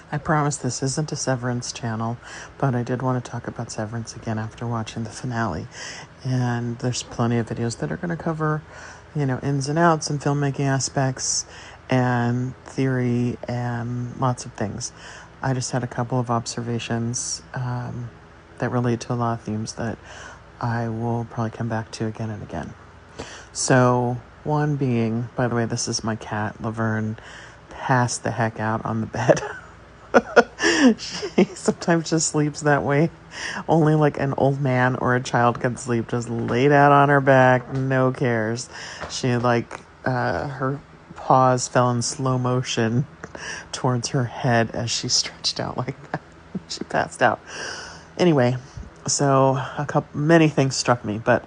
I promise this isn't a Severance channel, but I did want to talk about Severance again after watching the finale. And there's plenty of videos that are going to cover, ins and outs and filmmaking aspects and theory and lots of things. I just had a couple of observations that relate to a lot of themes that I will probably come back to again and again. So, one being, by the way, this is my cat, Laverne, passed the heck out on the bed. She sometimes just sleeps that way. Only like an old man or a child can sleep, just laid out on her back, no cares. She her paws fell in slow motion towards her head as she stretched out like that. She passed out. Anyway, so many things struck me, but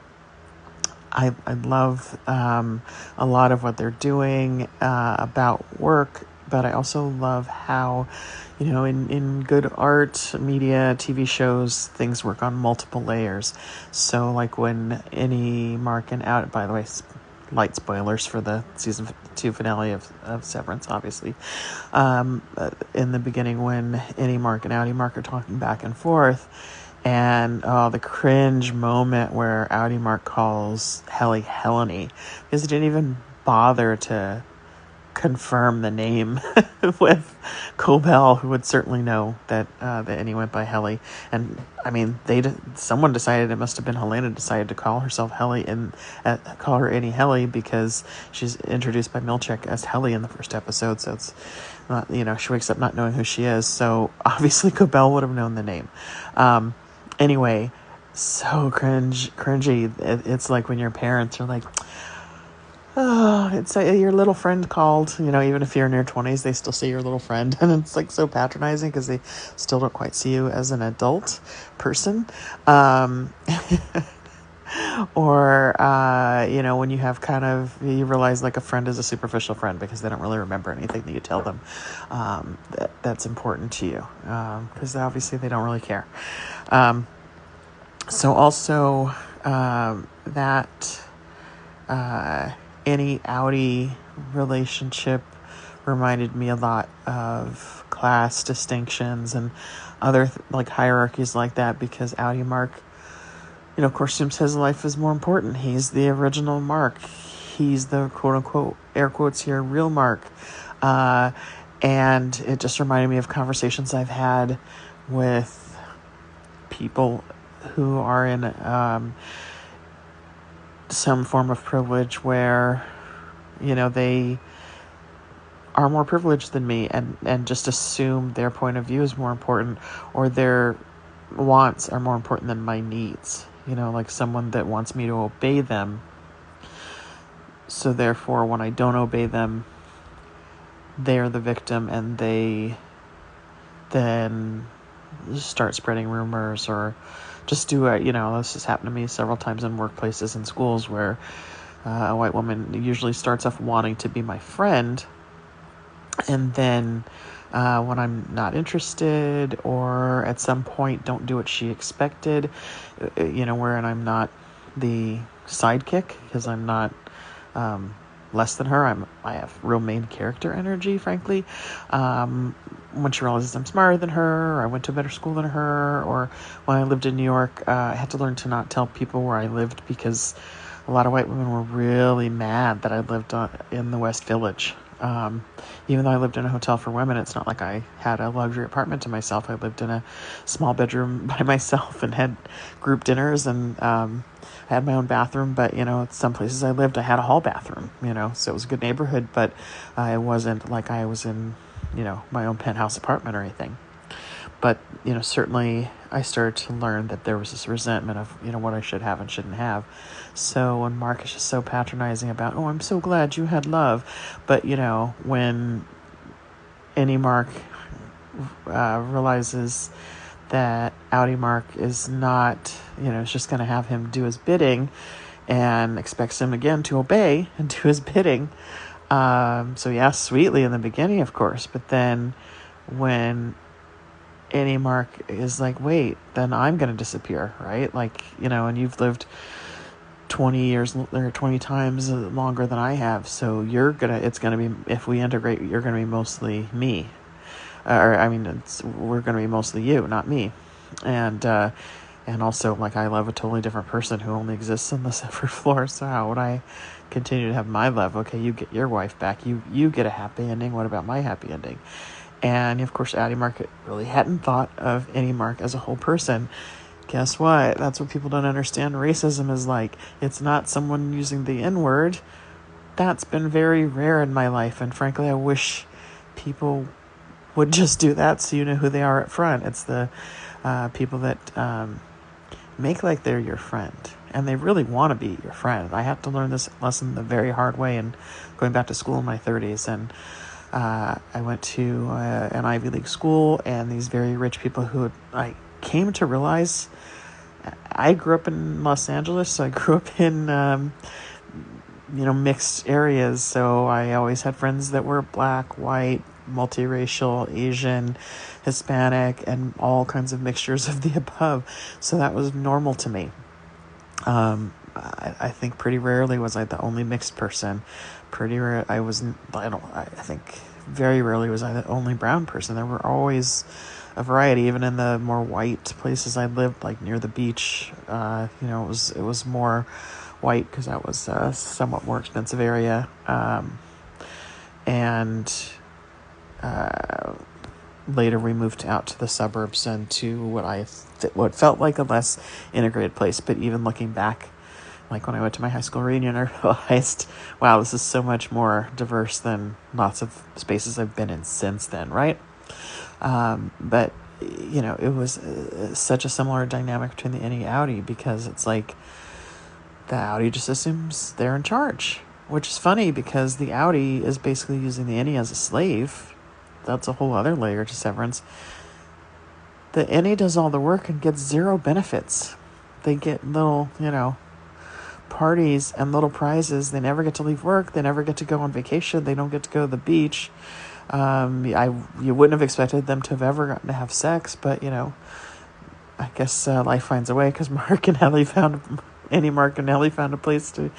I love a lot of what they're doing about work, but I also love how, in good art, media, TV shows, things work on multiple layers. So like when Mark and Out, by the way, light spoilers for the season 2 finale of Severance, obviously. In the beginning when Mark and Outie Mark are talking back and forth, and the cringe moment where Outie Mark calls Helly Heleny, because he didn't even bother to confirm the name with Cobell, who would certainly know that Annie went by Helly. And I mean, someone decided, it must have been Helena, decided to call herself Helly and call her Annie Helly, because she's introduced by Milchick as Helly in the first episode. So it's not, she wakes up not knowing who she is. So obviously Cobell would have known the name. Anyway, so cringy. It's like when your parents are like, oh, it's your little friend called, even if you're in your 20s, they still say your little friend. And it's like so patronizing because they still don't quite see you as an adult person. Or, when you have you realize like a friend is a superficial friend because they don't really remember anything that you tell them that's important to you, because obviously they don't really care. So also that Annie Outie relationship reminded me a lot of class distinctions and other hierarchies like that, because Outie Mark, of course, assumes his life is more important. He's the original Mark. He's the quote unquote, air quotes here, real Mark. And it just reminded me of conversations I've had with people who are in some form of privilege where, they are more privileged than me and just assume their point of view is more important, or their wants are more important than my needs. Like someone that wants me to obey them. So therefore, when I don't obey them, they're the victim, and they then start spreading rumors or just do it. This has happened to me several times in workplaces and schools where a white woman usually starts off wanting to be my friend, and then when I'm not interested, or at some point don't do what she expected, wherein I'm not the sidekick, because I'm not less than her. I have real main character energy, frankly. When she realizes I'm smarter than her, or I went to a better school than her, or when I lived in New York, I had to learn to not tell people where I lived, because a lot of white women were really mad that I lived in the West Village. Even though I lived in a hotel for women, it's not like I had a luxury apartment to myself. I lived in a small bedroom by myself and had group dinners, and I had my own bathroom. But, some places I lived, I had a hall bathroom, so it was a good neighborhood, but it wasn't like I was in, my own penthouse apartment or anything. But, certainly I started to learn that there was this resentment of, what I should have and shouldn't have. So when Mark is just so patronizing about, oh, I'm so glad you had love. But, when Annie Mark realizes that Outie Mark is not, is just going to have him do his bidding, and expects him again to obey and do his bidding. So he asks sweetly in the beginning, of course, but then when Annie Mark is like, wait, then I'm going to disappear, right? And you've lived 20 years or 20 times longer than I have. So it's going to be, if we integrate, you're going to be mostly me. or I mean, we're going to be mostly you, not me. And also, like, I love a totally different person who only exists on the separate floor. So how would I continue to have my love? Okay, you get your wife back. You get a happy ending. What about my happy ending? And of course, Addie Mark really hadn't thought of Annie Mark as a whole person. Guess what? That's what people don't understand. Racism is like. It's not someone using the N-word. That's been very rare in my life. And frankly, I wish people would just do that so you know who they are up front. It's the people that make like they're your friend. And they really want to be your friend. I had to learn this lesson the very hard way and going back to school in my 30s. And I went to an Ivy League school, and these very rich people who I came to realize, I grew up in Los Angeles, so I grew up in, mixed areas. So I always had friends that were black, white, multiracial, Asian, Hispanic, and all kinds of mixtures of the above. So that was normal to me. I think pretty rarely was I the only mixed person. Pretty rare. I think very rarely was I the only brown person. There were always a variety, even in the more white places I lived, like near the beach. It was more white because that was a somewhat more expensive area. Later we moved out to the suburbs and to what felt like a less integrated place. But even looking back, like when I went to my high school reunion, I realized, wow, this is so much more diverse than lots of spaces I've been in since then, right? But, it was such a similar dynamic between the Innie Audi, because it's like the Audi just assumes they're in charge, which is funny because the Audi is basically using the Innie as a slave. That's a whole other layer to Severance. The Innie does all the work and gets zero benefits. They get little, parties and little prizes. They never get to leave work. They never get to go on vacation. They don't get to go to the beach. You wouldn't have expected them to have ever gotten to have sex, but I guess life finds a way, because Annie Mark and Ellie found a place to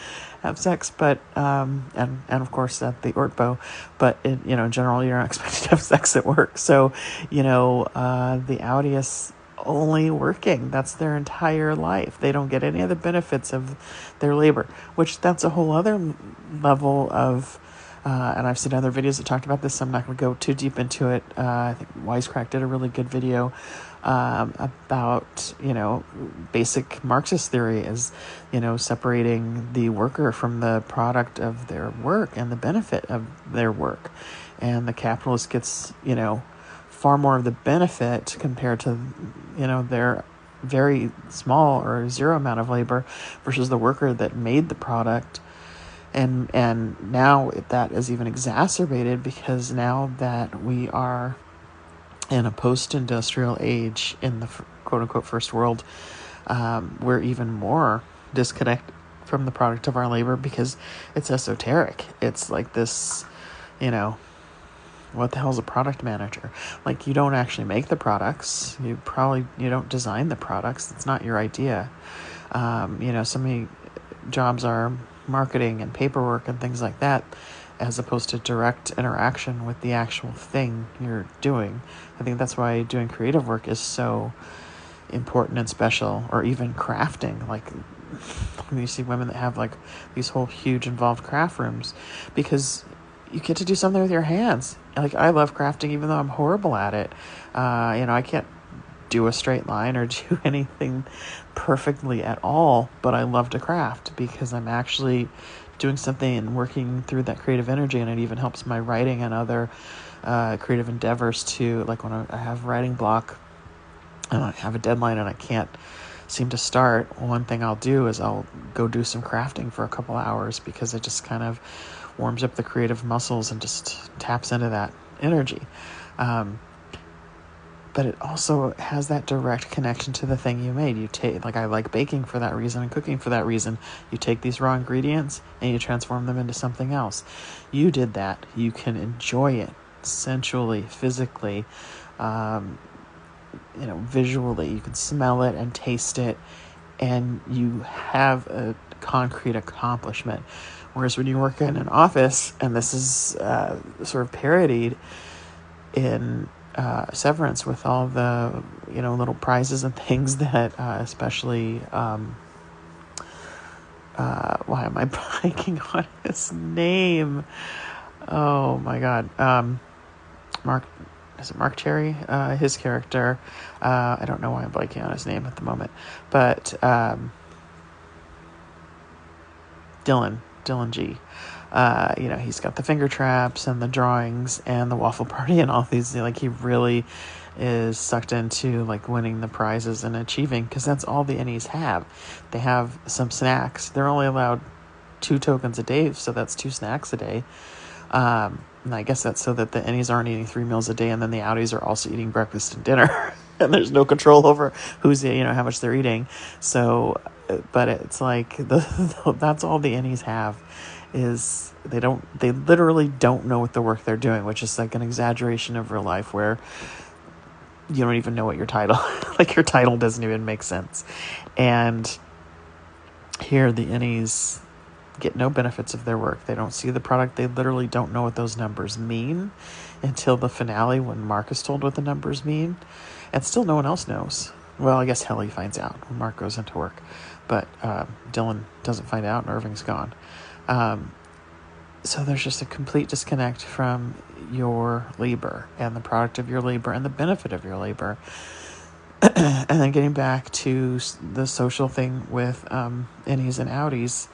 have sex, but and of course at the Ortbo, but in general you're not expected to have sex at work. So the Audi is only working. That's their entire life. They don't get any of the benefits of their labor, which that's a whole other level of. And I've seen other videos that talked about this, so I'm not going to go too deep into it. I think Wisecrack did a really good video about, basic Marxist theory is, separating the worker from the product of their work and the benefit of their work. And the capitalist gets, far more of the benefit compared to, their very small or zero amount of labor versus the worker that made the product. And now that is even exacerbated, because now that we are in a post-industrial age in the quote-unquote first world, we're even more disconnected from the product of our labor, because it's esoteric. It's like this, what the hell is a product manager? Like, you don't actually make the products. You don't design the products. It's not your idea. So many jobs are marketing and paperwork and things like that, as opposed to direct interaction with the actual thing you're doing. I think that's why doing creative work is so important and special, or even crafting. Like, you see women that have like these whole huge involved craft rooms, because you get to do something with your hands. Like, I love crafting, even though I'm horrible at it. I can't do a straight line or do anything perfectly at all, but I love to craft because I'm actually doing something and working through that creative energy, and it even helps my writing and other creative endeavors too. Like when I have writing block and I have a deadline and I can't seem to start, one thing I'll do is I'll go do some crafting for a couple hours, because it just kind of warms up the creative muscles and just taps into that energy. But it also has that direct connection to the thing you made. I like baking for that reason and cooking for that reason. You take these raw ingredients and you transform them into something else. You did that. You can enjoy it sensually, physically, visually. You can smell it and taste it, and you have a concrete accomplishment. Whereas when you work in an office, and this is sort of parodied in Severance with all the, little prizes and things that, especially, why am I blanking on his name? Oh my God. Mark, is it Mark Cherry? His character. I don't know why I'm blanking on his name at the moment, but, Dylan G. He's got the finger traps and the drawings and the waffle party and all these, like, he really is sucked into, like, winning the prizes and achieving, because that's all the Ennies have. They have some snacks. They're only allowed 2 tokens a day, so that's 2 snacks a day. And I guess that's so that the Ennies aren't eating 3 meals a day, and then the outies are also eating breakfast and dinner, and there's no control over who's, how much they're eating. So, but it's like, that's all the Ennies have, is they literally don't know what the work they're doing, which is like an exaggeration of real life, where you don't even know what your title, like your title doesn't even make sense. And here the Ennies get no benefits of their work. They don't see the product. They literally don't know what those numbers mean until the finale, when Mark is told what the numbers mean. And still no one else knows. Well, I guess Helly finds out when Mark goes into work. But Dylan doesn't find out, and Irving's gone. So there's just a complete disconnect from your labor and the product of your labor and the benefit of your labor. And then getting back to the social thing with Ennies and outies,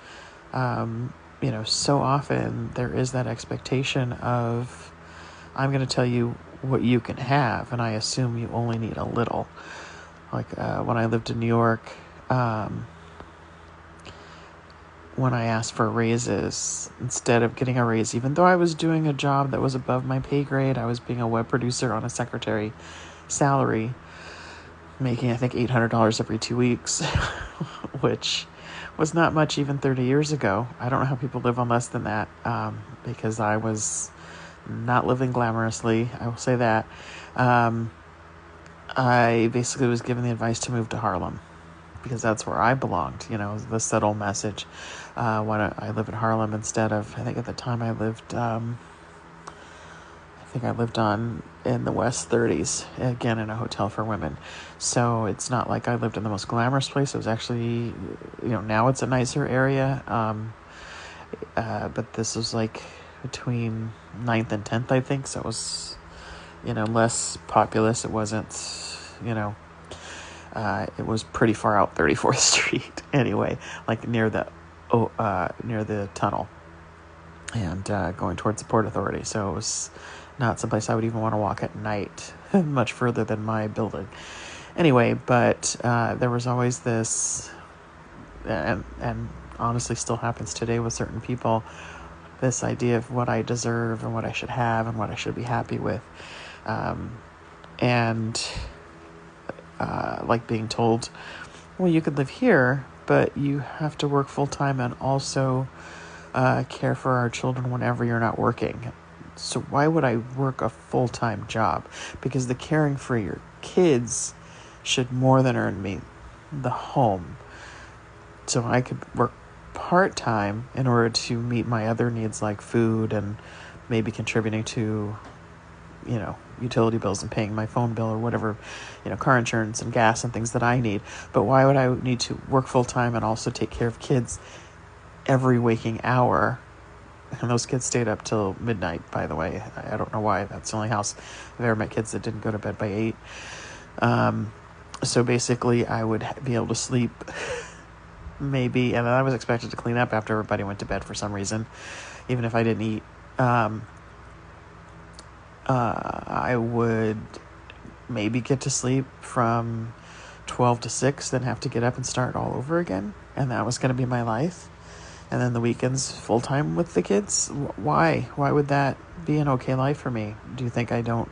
so often there is that expectation of, I'm going to tell you what you can have, and I assume you only need a little. Like when I lived in New York, when I asked for raises, instead of getting a raise, even though I was doing a job that was above my pay grade, I was being a web producer on a secretary salary, making, I think, $800 every 2 weeks, which was not much even 30 years ago. I don't know how people live on less than that, because I was not living glamorously, I will say that. I basically was given the advice to move to Harlem, because that's where I belonged, the subtle message. Why don't I live in Harlem instead of, I think at the time I lived in the West 30s, again, in a hotel for women. So it's not like I lived in the most glamorous place. It was actually, now it's a nicer area. But this was like between 9th and 10th, I think. So it was, less populous. It wasn't, it was pretty far out 34th Street anyway, like near the tunnel and going towards the Port Authority. So it was not someplace I would even want to walk at night, much further than my building. Anyway, but there was always this, and honestly still happens today with certain people, this idea of what I deserve and what I should have and what I should be happy with. Like being told, well, you could live here, but you have to work full-time and also care for our children whenever you're not working. So why would I work a full-time job? Because the caring for your kids should more than earn me the home. So I could work part-time in order to meet my other needs, like food and maybe contributing to, utility bills and paying my phone bill or whatever, car insurance and gas and things that I need. But why would I need to work full-time and also take care of kids every waking hour? And those kids stayed up till midnight, by the way. I don't know why. That's the only house I've ever met kids that didn't go to bed by 8. So basically, I would be able to sleep maybe, and then I was expected to clean up after everybody went to bed for some reason, even if I didn't eat. I would maybe get to sleep from 12 to 6, then have to get up and start all over again. And that was going to be my life. And then the weekends full-time with the kids. Why? Why would that be an okay life for me? Do you think I don't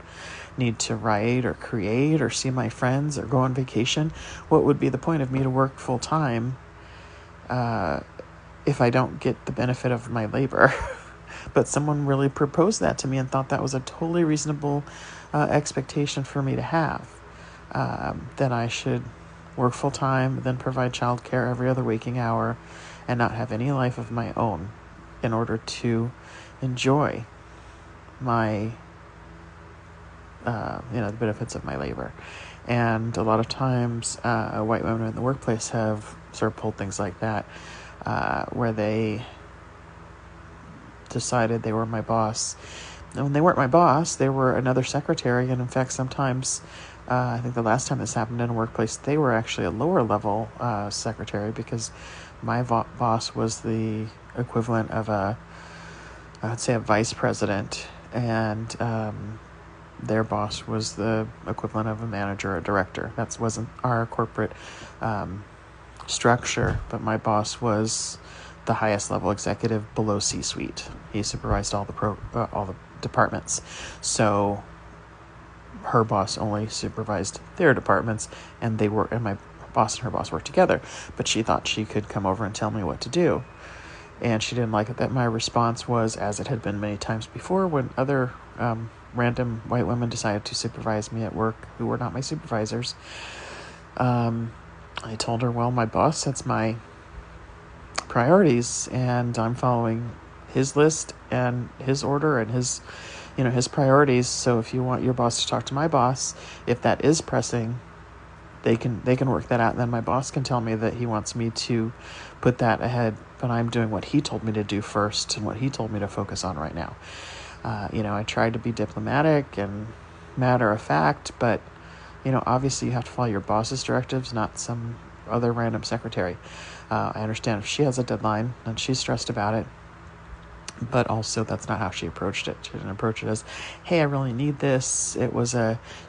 need to write or create or see my friends or go on vacation? What would be the point of me to work full-time if I don't get the benefit of my labor? But someone really proposed that to me and thought that was a totally reasonable expectation for me to have. That I should work full-time, then provide childcare every other waking hour, and not have any life of my own in order to enjoy my the benefits of my labor. And a lot of times, white women in the workplace have sort of pulled things like that, where they decided they were my boss. And when they weren't my boss, they were another secretary. And in fact, sometimes, I think the last time this happened in a workplace, they were actually a lower level secretary, because my boss was the equivalent of I'd say a vice president, and their boss was the equivalent of a manager or director. That wasn't our corporate structure, but my boss was the highest level executive below C-suite. He supervised all the departments. So her boss only supervised their departments, and my boss and her boss worked together. But she thought she could come over and tell me what to do. And she didn't like it that my response was, as it had been many times before, when other random white women decided to supervise me at work who were not my supervisors. I told her, well, my boss sets my priorities, and I'm following his list and his order and his priorities. So if you want your boss to talk to my boss, if that is pressing, they can work that out. And then my boss can tell me that he wants me to put that ahead, but I'm doing what he told me to do first and what he told me to focus on right now. I tried to be diplomatic and matter of fact, but obviously you have to follow your boss's directives, not some other random secretary. I understand if she has a deadline and she's stressed about it, but also that's not how she approached it. She didn't approach it as, hey, I really need this. It was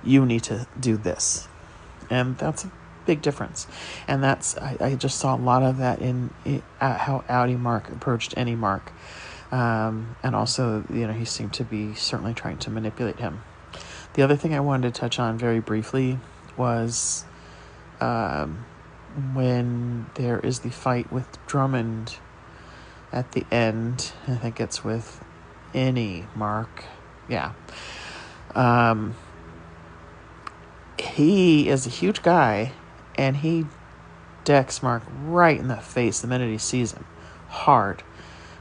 you need to do this. And that's a big difference. And I just saw a lot of that in how Audi Mark approached any Mark. And also, he seemed to be certainly trying to manipulate him. The other thing I wanted to touch on very briefly was when there is the fight with Drummond at the end. I think it's with any Mark. Yeah. He is a huge guy, and he decks Mark right in the face the minute he sees him. Hard.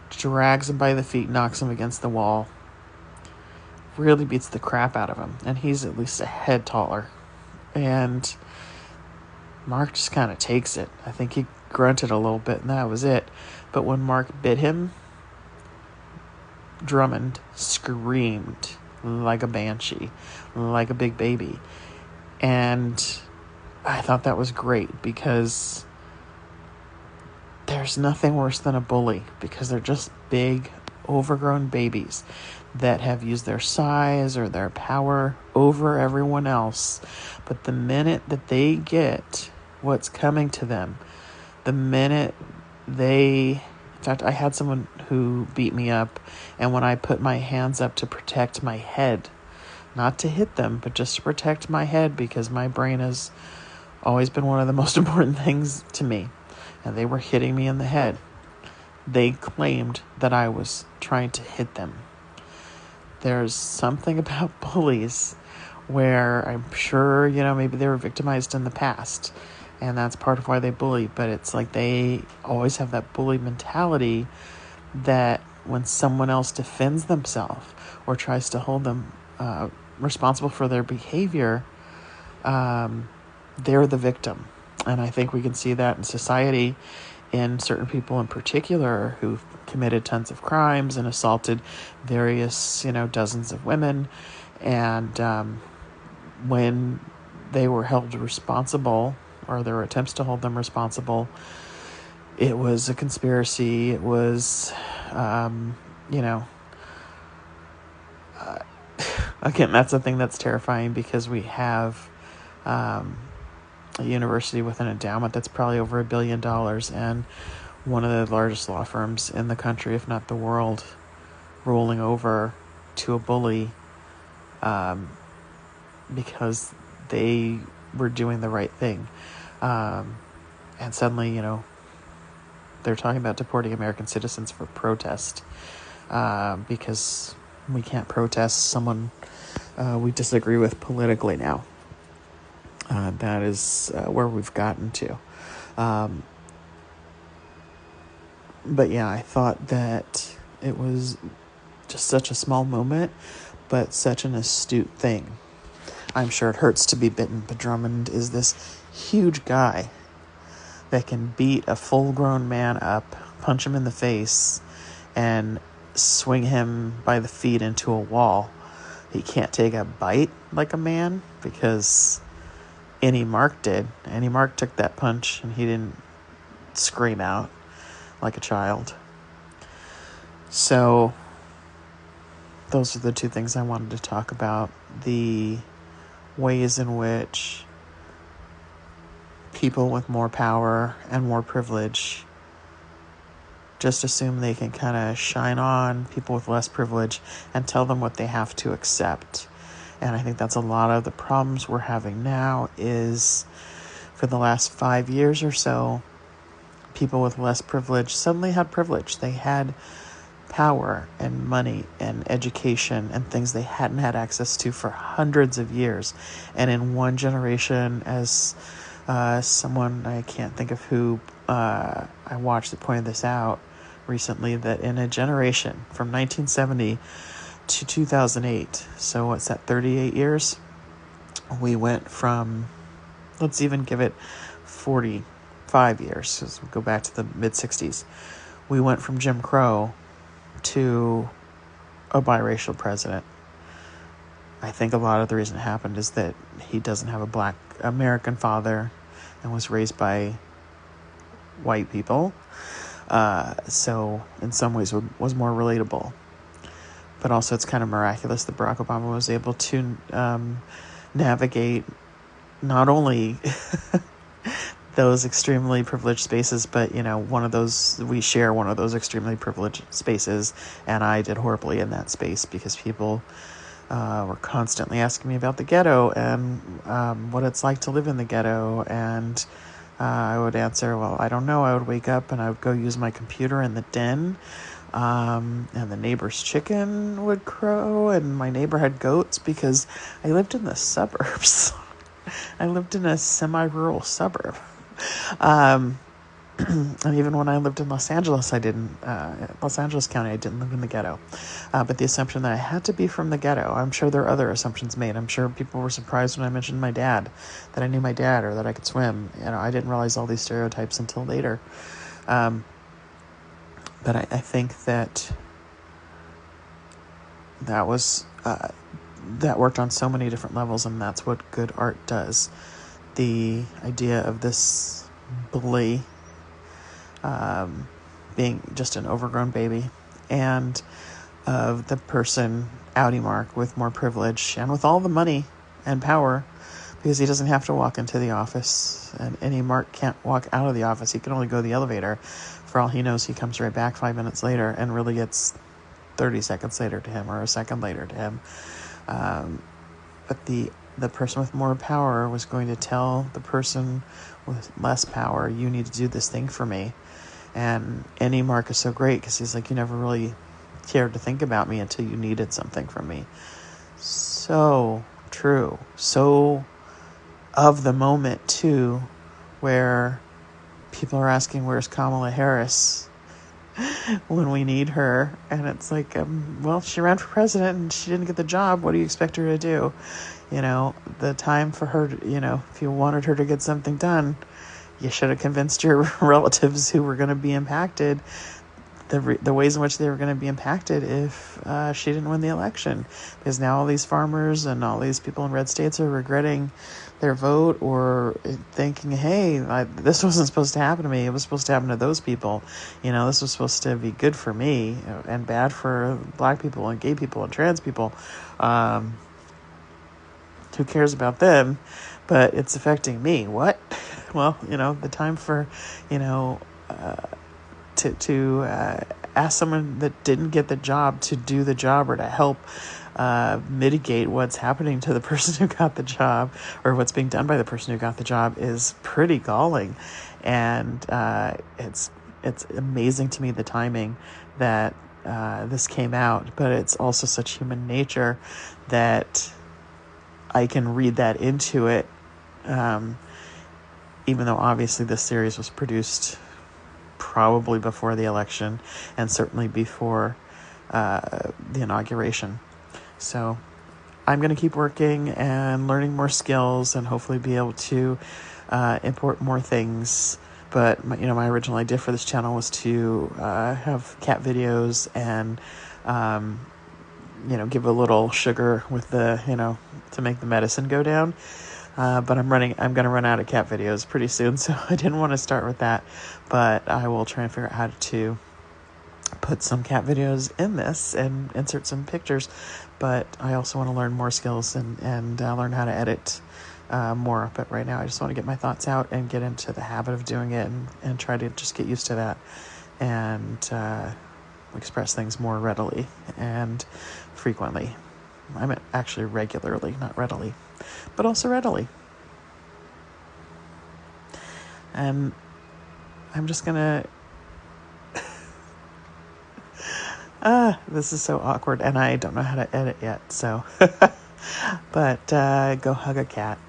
Drags him by the feet, knocks him against the wall. Really beats the crap out of him. And he's at least a head taller. And Mark just kind of takes it. I think he grunted a little bit, and that was it. But when Mark bit him, Drummond screamed like a banshee, like a big baby. And I thought that was great, because there's nothing worse than a bully, because they're just big, overgrown babies that have used their size or their power over everyone else. But the minute that they get what's coming to them, the minute in fact, I had someone who beat me up, and when I put my hands up to protect my head, not to hit them, but just to protect my head, because my brain has always been one of the most important things to me, and they were hitting me in the head, they claimed that I was trying to hit them. There's something about bullies where I'm sure, maybe they were victimized in the past, and that's part of why they bully, but it's like they always have that bully mentality that when someone else defends themselves or tries to hold them responsible for their behavior, they're the victim. And I think we can see that in society, in certain people in particular who've committed tons of crimes and assaulted various, dozens of women. And when they were held responsible, or there were attempts to hold them responsible, it was a conspiracy. It was, again, that's the thing that's terrifying, because we have a university with an endowment that's probably over $1 billion, and one of the largest law firms in the country, if not the world, rolling over to a bully because they were doing the right thing. And suddenly, they're talking about deporting American citizens for protest, because we can't protest someone we disagree with politically now. That is where we've gotten to. But yeah, I thought that it was just such a small moment, but such an astute thing. I'm sure it hurts to be bitten, but Drummond is this huge guy that can beat a full-grown man up, punch him in the face, and swing him by the feet into a wall. He can't take a bite like a man because Annie Mark did. Annie Mark took that punch and he didn't scream out like a child. So those are the two things I wanted to talk about. The ways in which people with more power and more privilege just assume they can kind of shine on people with less privilege and tell them what they have to accept. And I think that's a lot of the problems we're having now is for the last 5 years or so, people with less privilege suddenly had privilege. They had power and money and education and things they hadn't had access to for hundreds of years. And in one generation, as someone, I can't think of who, I watched that pointed this out recently, that in a generation from 1970 to 2008, so what's that, 38 years? We went from, let's even give it 45 years, as we go back to the mid-60s. We went from Jim Crow to a biracial president. I think a lot of the reason it happened is that he doesn't have a black American father and was raised by white people. So in some ways was more relatable. But also it's kind of miraculous that Barack Obama was able to navigate not only those extremely privileged spaces, but, we share one of those extremely privileged spaces, and I did horribly in that space because people were constantly asking me about the ghetto and what it's like to live in the ghetto, and I would answer, well, I don't know. I would wake up and I would go use my computer in the den, and the neighbor's chicken would crow, and my neighbor had goats because I lived in the suburbs. I lived in a semi-rural suburb. And even when I lived in Los Angeles, Los Angeles County, I didn't live in the ghetto. But the assumption that I had to be from the ghetto, I'm sure there are other assumptions made. I'm sure people were surprised when I mentioned my dad, that I knew my dad or that I could swim. I didn't realize all these stereotypes until later. But I think that was, that worked on so many different levels, and that's what good art does. The idea of this bully being just an overgrown baby, and of the person, Outie Mark, with more privilege and with all the money and power, because he doesn't have to walk into the office, and Annie Mark can't walk out of the office. He can only go to the elevator. For all he knows, he comes right back 5 minutes later and really gets 30 seconds later to him, or a second later to him. But the person with more power was going to tell the person with less power, you need to do this thing for me. And Annie Mark is so great because he's like, you never really cared to think about me until you needed something from me. So true. So of the moment, too, where people are asking, where's Kamala Harris when we need her? And it's like, well, she ran for president and she didn't get the job. What do you expect her to do? The time for her, if you wanted her to get something done, you should have convinced your relatives who were going to be impacted, the ways in which they were going to be impacted if she didn't win the election. Because now all these farmers and all these people in red states are regretting their vote, or thinking, hey, this wasn't supposed to happen to me. It was supposed to happen to those people. This was supposed to be good for me and bad for black people and gay people and trans people. Who cares about them? But it's affecting me. What? Well, the time for, to ask someone that didn't get the job to do the job, or to help mitigate what's happening to the person who got the job, or what's being done by the person who got the job, is pretty galling. And it's amazing to me, the timing that this came out. But it's also such human nature that I can read that into it, even though obviously this series was produced probably before the election, and certainly before the inauguration. So I'm going to keep working and learning more skills and hopefully be able to import more things. But my original idea for this channel was to have cat videos and give a little sugar with the to make the medicine go down. But I'm going to run out of cat videos pretty soon, so I didn't want to start with that. But I will try and figure out how to put some cat videos in this and insert some pictures. But I also want to learn more skills and learn how to edit more. But right now I just want to get my thoughts out and get into the habit of doing it and try to just get used to that and express things more readily and frequently. I meant actually regularly, not readily, but also readily. And I'm just gonna this is so awkward and I don't know how to edit yet, so but go hug a cat.